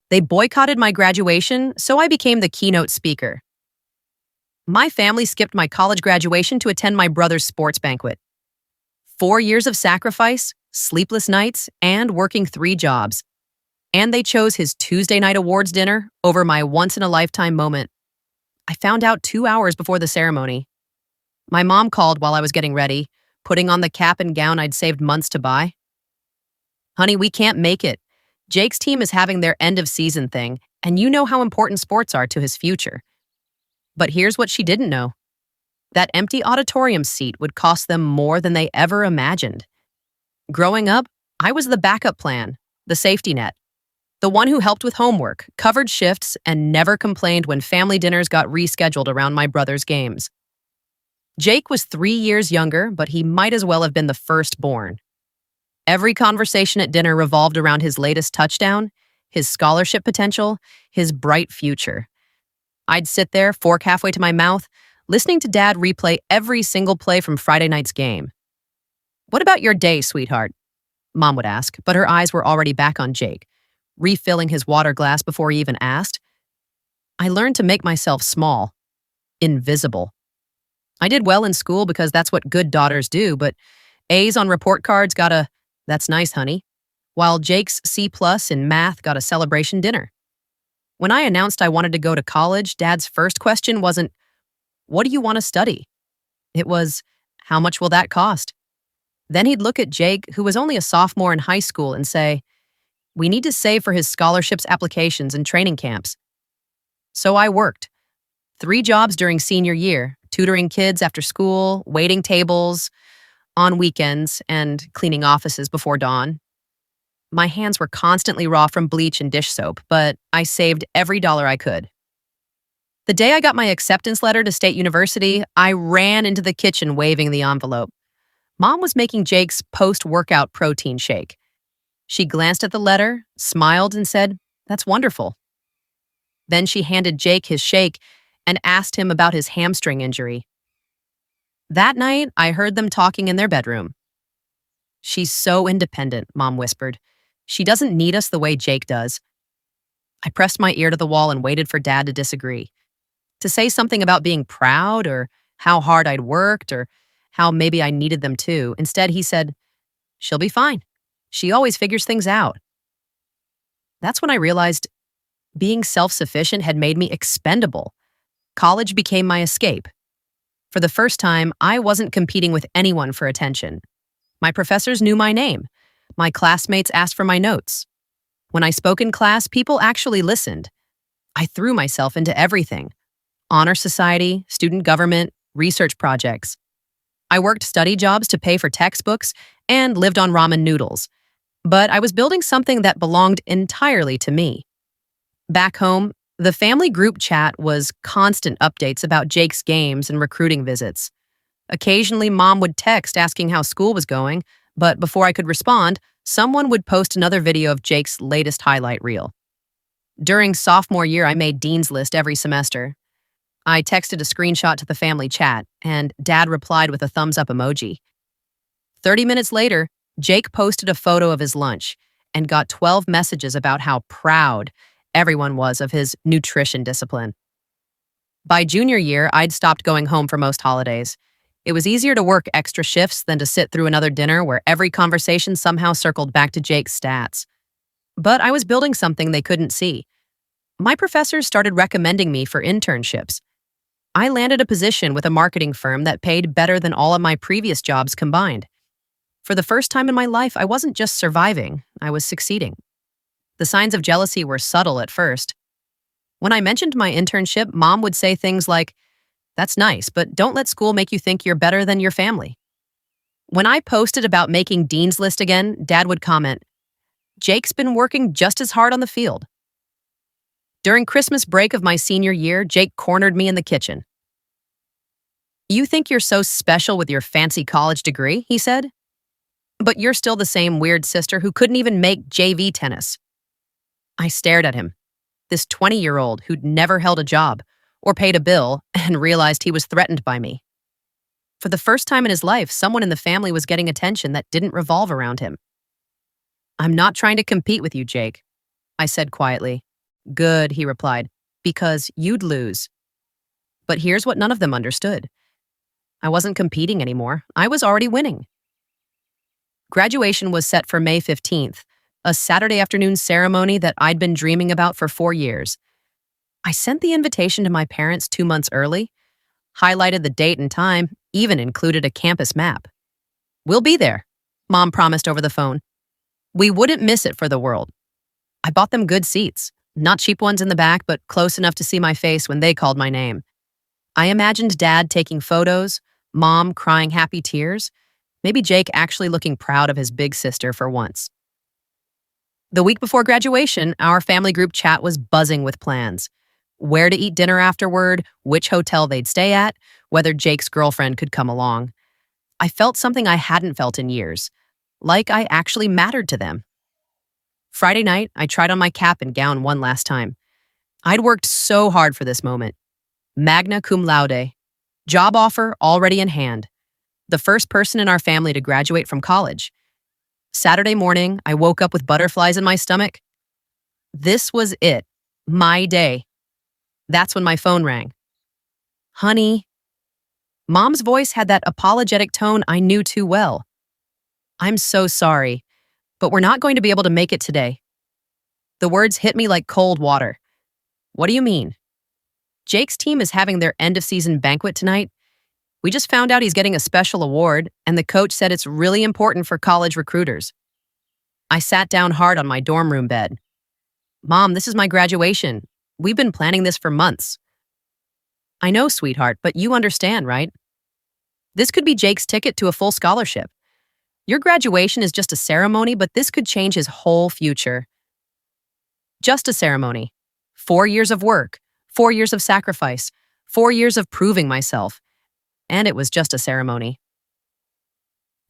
They boycotted my graduation, so I became the keynote speaker. My family skipped my college graduation to attend my brother's sports banquet. 4 years of sacrifice, sleepless nights, and working 3 jobs. And they chose his Tuesday night awards dinner over my once-in-a-lifetime moment. I found out 2 hours before the ceremony. My mom called while I was getting ready, putting on the cap and gown I'd saved months to buy. Honey, we can't make it. Jake's team is having their end-of-season thing, and you know how important sports are to his future. But here's what she didn't know. That empty auditorium seat would cost them more than they ever imagined. Growing up, I was the backup plan, the safety net. The one who helped with homework, covered shifts, and never complained when family dinners got rescheduled around my brother's games. Jake was 3 years younger, but he might as well have been the firstborn. Every conversation at dinner revolved around his latest touchdown, his scholarship potential, his bright future. I'd sit there, fork halfway to my mouth, listening to Dad replay every single play from Friday night's game. "What about your day, sweetheart?" Mom would ask, but her eyes were already back on Jake, refilling his water glass before he even asked. I learned to make myself small, invisible. I did well in school because that's what good daughters do, but A's on report cards got a "that's nice, honey," while Jake's C+ in math got a celebration dinner. When I announced I wanted to go to college, Dad's first question wasn't, "What do you want to study?" It was, "How much will that cost?" Then he'd look at Jake, who was only a sophomore in high school, and say, "We need to save for his scholarships applications and training camps." So I worked. 3 jobs during senior year, tutoring kids after school, waiting tables on weekends, and cleaning offices before dawn. My hands were constantly raw from bleach and dish soap, but I saved every dollar I could. The day I got my acceptance letter to State University, I ran into the kitchen waving the envelope. Mom was making Jake's post-workout protein shake. She glanced at the letter, smiled, and said, "That's wonderful." Then she handed Jake his shake and asked him about his hamstring injury. That night, I heard them talking in their bedroom. "She's so independent," Mom whispered. "She doesn't need us the way Jake does." I pressed my ear to the wall and waited for Dad to disagree. To say something about being proud or how hard I'd worked or how maybe I needed them too. Instead, he said, "She'll be fine. She always figures things out." That's when I realized being self-sufficient had made me expendable. College became my escape. For the first time, I wasn't competing with anyone for attention. My professors knew my name. My classmates asked for my notes. When I spoke in class, people actually listened. I threw myself into everything: honor society, student government, research projects. I worked study jobs to pay for textbooks and lived on ramen noodles. But I was building something that belonged entirely to me. Back home, the family group chat was constant updates about Jake's games and recruiting visits. Occasionally, Mom would text asking how school was going, but before I could respond, someone would post another video of Jake's latest highlight reel. During sophomore year, I made Dean's List every semester. I texted a screenshot to the family chat, and Dad replied with a thumbs-up emoji. 30 minutes later, Jake posted a photo of his lunch and got 12 messages about how proud everyone was of his nutrition discipline. By junior year, I'd stopped going home for most holidays. It was easier to work extra shifts than to sit through another dinner where every conversation somehow circled back to Jake's stats. But I was building something they couldn't see. My professors started recommending me for internships. I landed a position with a marketing firm that paid better than all of my previous jobs combined. For the first time in my life, I wasn't just surviving, I was succeeding. The signs of jealousy were subtle at first. When I mentioned my internship, Mom would say things like, "That's nice, but don't let school make you think you're better than your family." When I posted about making Dean's List again, Dad would comment, "Jake's been working just as hard on the field." During Christmas break of my senior year, Jake cornered me in the kitchen. "You think you're so special with your fancy college degree," he said. "But you're still the same weird sister who couldn't even make JV tennis." I stared at him, this 20-year-old who'd never held a job or paid a bill, and realized he was threatened by me. For the first time in his life, someone in the family was getting attention that didn't revolve around him. "I'm not trying to compete with you, Jake," I said quietly. Good, he replied, because you'd lose. But here's what none of them understood. I wasn't competing anymore. I was already winning. Graduation was set for May 15th, a Saturday afternoon ceremony that I'd been dreaming about for 4 years. I sent the invitation to my parents 2 months early, highlighted the date and time, even included a campus map. We'll be there, Mom promised over the phone. We wouldn't miss it for the world. I bought them good seats, not cheap ones in the back, but close enough to see my face when they called my name. I imagined Dad taking photos, Mom crying happy tears, maybe Jake actually looking proud of his big sister for once. The week before graduation, our family group chat was buzzing with plans. Where to eat dinner afterward, which hotel they'd stay at, whether Jake's girlfriend could come along. I felt something I hadn't felt in years, like I actually mattered to them. Friday night, I tried on my cap and gown one last time. I'd worked so hard for this moment. Magna cum laude. Job offer already in hand. The first person in our family to graduate from college. Saturday morning, I woke up with butterflies in my stomach. This was it. My day. That's when my phone rang. Honey. Mom's voice had that apologetic tone I knew too well. I'm so sorry, but we're not going to be able to make it today. The words hit me like cold water. What do you mean? Jake's team is having their end-of-season banquet tonight. We just found out he's getting a special award, and the coach said it's really important for college recruiters. I sat down hard on my dorm room bed. Mom, this is my graduation. We've been planning this for months. I know, sweetheart, but you understand, right? This could be Jake's ticket to a full scholarship. Your graduation is just a ceremony, but this could change his whole future. Just a ceremony. 4 years of work, 4 years of sacrifice, 4 years of proving myself. And it was just a ceremony.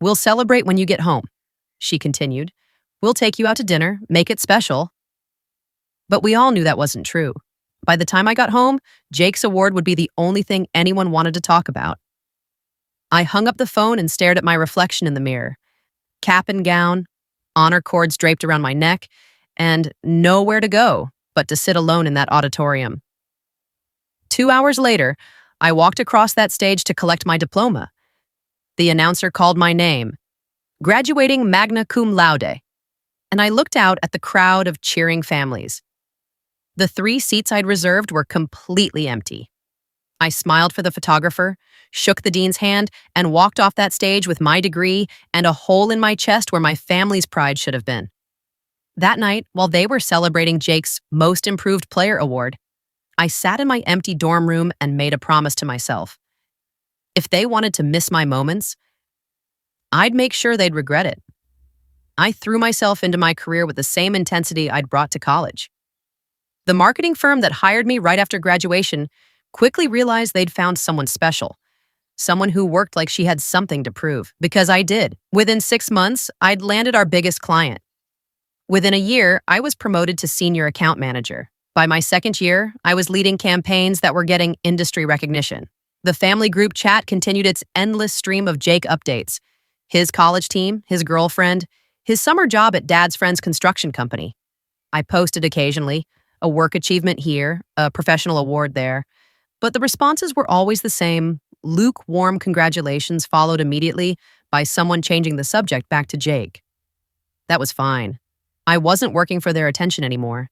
We'll celebrate when you get home, she continued. We'll take you out to dinner, make it special. But we all knew that wasn't true. By the time I got home, Jake's award would be the only thing anyone wanted to talk about. I hung up the phone and stared at my reflection in the mirror. Cap and gown, honor cords draped around my neck, and nowhere to go but to sit alone in that auditorium. 2 hours later, I walked across that stage to collect my diploma. The announcer called my name, graduating magna cum laude, and I looked out at the crowd of cheering families. The 3 seats I'd reserved were completely empty. I smiled for the photographer, shook the dean's hand, and walked off that stage with my degree and a hole in my chest where my family's pride should have been. That night, while they were celebrating Jake's Most Improved Player award, I sat in my empty dorm room and made a promise to myself. If they wanted to miss my moments, I'd make sure they'd regret it. I threw myself into my career with the same intensity I'd brought to college. The marketing firm that hired me right after graduation quickly realized they'd found someone special, someone who worked like she had something to prove, because I did. Within 6 months, I'd landed our biggest client. Within a year, I was promoted to senior account manager. By my second year, I was leading campaigns that were getting industry recognition. The family group chat continued its endless stream of Jake updates. His college team, his girlfriend, his summer job at Dad's friend's construction company. I posted occasionally, a work achievement here, a professional award there. But the responses were always the same. Lukewarm congratulations followed immediately by someone changing the subject back to Jake. That was fine. I wasn't working for their attention anymore.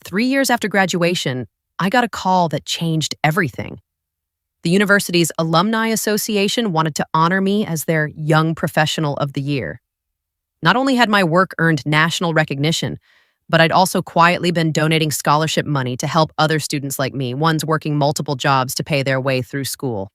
3 years after graduation, I got a call that changed everything. The university's Alumni Association wanted to honor me as their Young Professional of the Year. Not only had my work earned national recognition, but I'd also quietly been donating scholarship money to help other students like me, ones working multiple jobs to pay their way through school.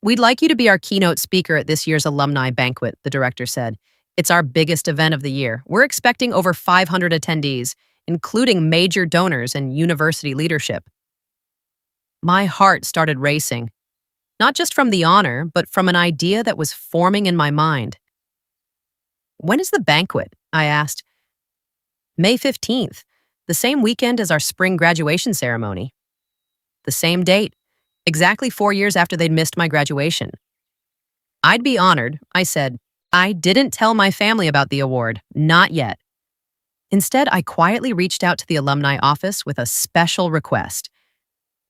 We'd like you to be our keynote speaker at this year's alumni banquet, the director said. It's our biggest event of the year. We're expecting over 500 attendees, including major donors and university leadership. My heart started racing, not just from the honor, but from an idea that was forming in my mind. When is the banquet? I asked. May 15th, the same weekend as our spring graduation ceremony. The same date, exactly 4 years after they'd missed my graduation. I'd be honored, I said. I didn't tell my family about the award, not yet. Instead, I quietly reached out to the alumni office with a special request.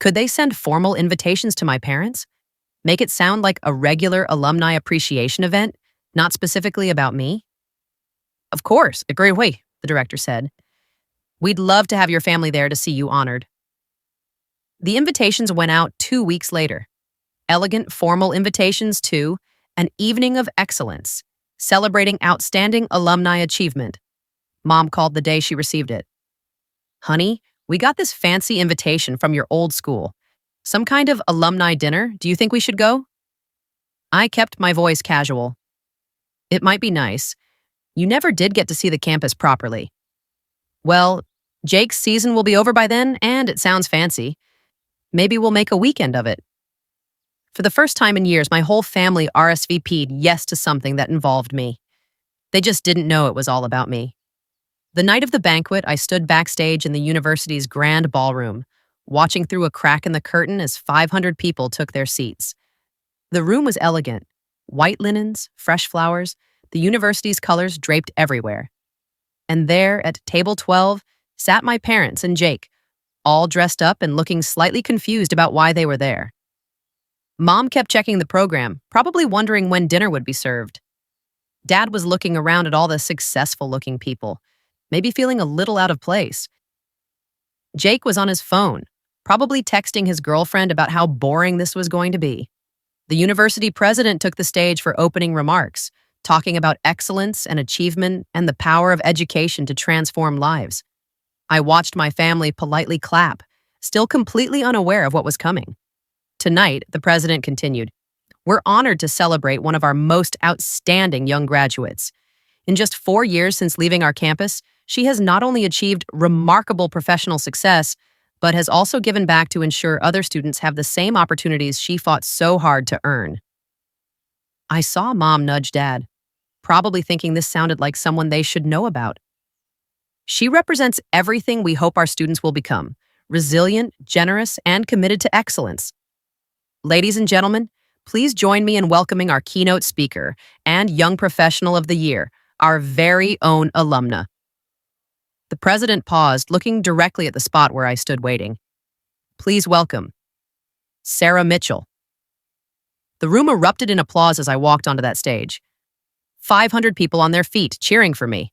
Could they send formal invitations to my parents? Make it sound like a regular alumni appreciation event, not specifically about me? Of course, a great way, the director said. We'd love to have your family there to see you honored. The invitations went out 2 weeks later. Elegant, formal invitations to an evening of excellence, celebrating outstanding alumni achievement. Mom called the day she received it. Honey, we got this fancy invitation from your old school. Some kind of alumni dinner. Do you think we should go? I kept my voice casual. It might be nice. You never did get to see the campus properly. Well, Jake's season will be over by then, and it sounds fancy. Maybe we'll make a weekend of it. For the first time in years, my whole family RSVP'd yes to something that involved me. They just didn't know it was all about me. The night of the banquet, I stood backstage in the university's grand ballroom, watching through a crack in the curtain as 500 people took their seats. The room was elegant. White linens, fresh flowers, the university's colors draped everywhere. And there, at table 12, sat my parents and Jake, all dressed up and looking slightly confused about why they were there. Mom kept checking the program, probably wondering when dinner would be served. Dad was looking around at all the successful-looking people, maybe feeling a little out of place. Jake was on his phone, probably texting his girlfriend about how boring this was going to be. The university president took the stage for opening remarks, talking about excellence and achievement and the power of education to transform lives. I watched my family politely clap, still completely unaware of what was coming. Tonight, the president continued, we're honored to celebrate one of our most outstanding young graduates. In just 4 years since leaving our campus, she has not only achieved remarkable professional success, but has also given back to ensure other students have the same opportunities she fought so hard to earn. I saw Mom nudge Dad, probably thinking this sounded like someone they should know about. She represents everything we hope our students will become: resilient, generous, and committed to excellence. Ladies and gentlemen, please join me in welcoming our keynote speaker and Young Professional of the Year, our very own alumna. The president paused, looking directly at the spot where I stood waiting. Please welcome Sarah Mitchell. The room erupted in applause as I walked onto that stage. 500 people on their feet cheering for me.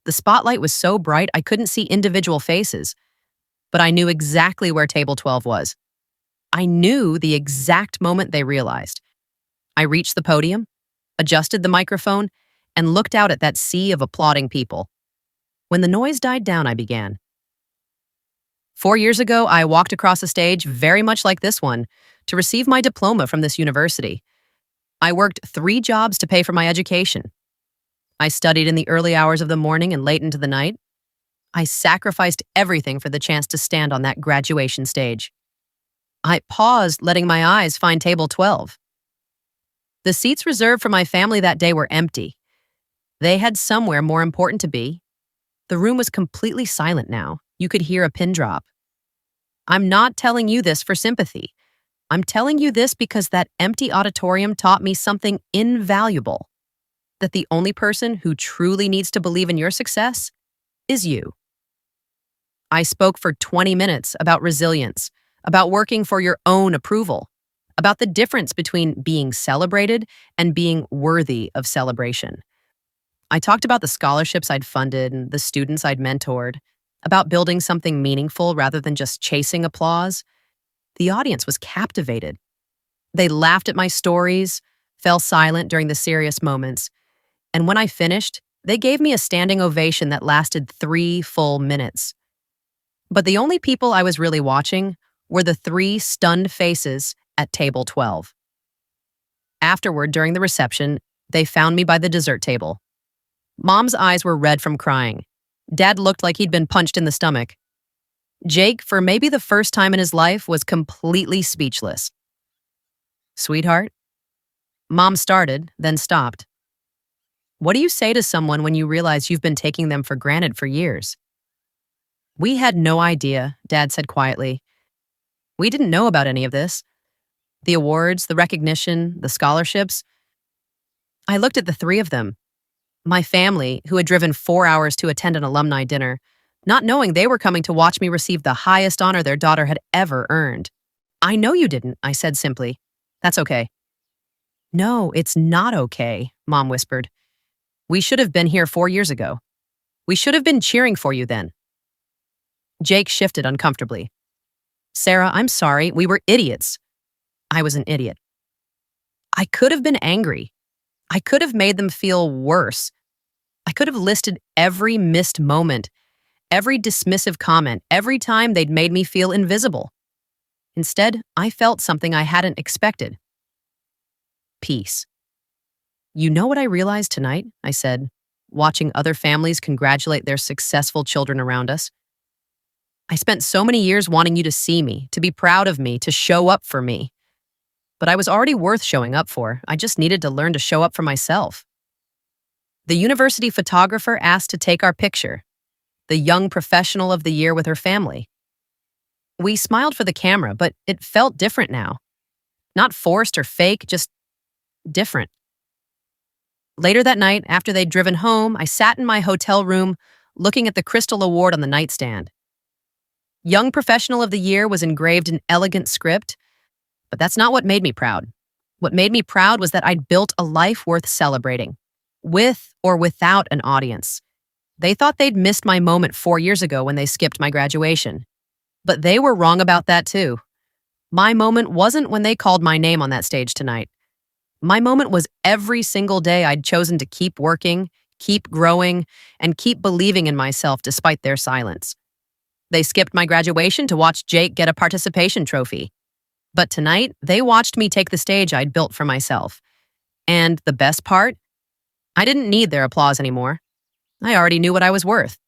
The spotlight was so bright I couldn't see individual faces, but I knew exactly where table 12 was. I knew the exact moment they realized. I reached the podium, adjusted the microphone, and looked out at that sea of applauding people. When the noise died down, I began. 4 years ago, I walked across a stage very much like this one to receive my diploma from this university. I worked 3 jobs to pay for my education. I studied in the early hours of the morning and late into the night. I sacrificed everything for the chance to stand on that graduation stage. I paused, letting my eyes find table 12. The seats reserved for my family that day were empty. They had somewhere more important to be. The room was completely silent now. You could hear a pin drop. I'm not telling you this for sympathy. I'm telling you this because that empty auditorium taught me something invaluable. That the only person who truly needs to believe in your success is you. I spoke for 20 minutes about resilience, about working for your own approval, about the difference between being celebrated and being worthy of celebration. I talked about the scholarships I'd funded and the students I'd mentored, about building something meaningful rather than just chasing applause. The audience was captivated. They laughed at my stories, fell silent during the serious moments, and when I finished, they gave me a standing ovation that lasted 3 full minutes. But the only people I was really watching were the 3 stunned faces at table 12. Afterward, during the reception, they found me by the dessert table. Mom's eyes were red from crying. Dad looked like he'd been punched in the stomach. Jake, for maybe the first time in his life, was completely speechless. Sweetheart? Mom started, then stopped. What do you say to someone when you realize you've been taking them for granted for years? We had no idea, Dad said quietly. We didn't know about any of this. The awards, the recognition, the scholarships. I looked at the 3 of them. My family, who had driven 4 hours to attend an alumni dinner, not knowing they were coming to watch me receive the highest honor their daughter had ever earned. I know you didn't, I said simply. That's okay. No, it's not okay, Mom whispered. We should have been here 4 years ago. We should have been cheering for you then. Jake shifted uncomfortably. Sarah, I'm sorry, we were idiots. I was an idiot. I could have been angry. I could have made them feel worse. I could have listed every missed moment, every dismissive comment, every time they'd made me feel invisible. Instead, I felt something I hadn't expected. Peace. You know what I realized tonight? I said, watching other families congratulate their successful children around us. I spent so many years wanting you to see me, to be proud of me, to show up for me. But I was already worth showing up for. I just needed to learn to show up for myself. The university photographer asked to take our picture, the young professional of the year with her family. We smiled for the camera, but it felt different now. Not forced or fake, just different. Later that night, after they'd driven home, I sat in my hotel room looking at the Crystal Award on the nightstand. Young Professional of the Year was engraved in elegant script, but that's not what made me proud. What made me proud was that I'd built a life worth celebrating, with or without an audience. They thought they'd missed my moment 4 years ago when they skipped my graduation. But they were wrong about that too. My moment wasn't when they called my name on that stage tonight. My moment was every single day I'd chosen to keep working, keep growing, and keep believing in myself despite their silence. They skipped my graduation to watch Jake get a participation trophy. But tonight, they watched me take the stage I'd built for myself. And the best part? I didn't need their applause anymore. I already knew what I was worth.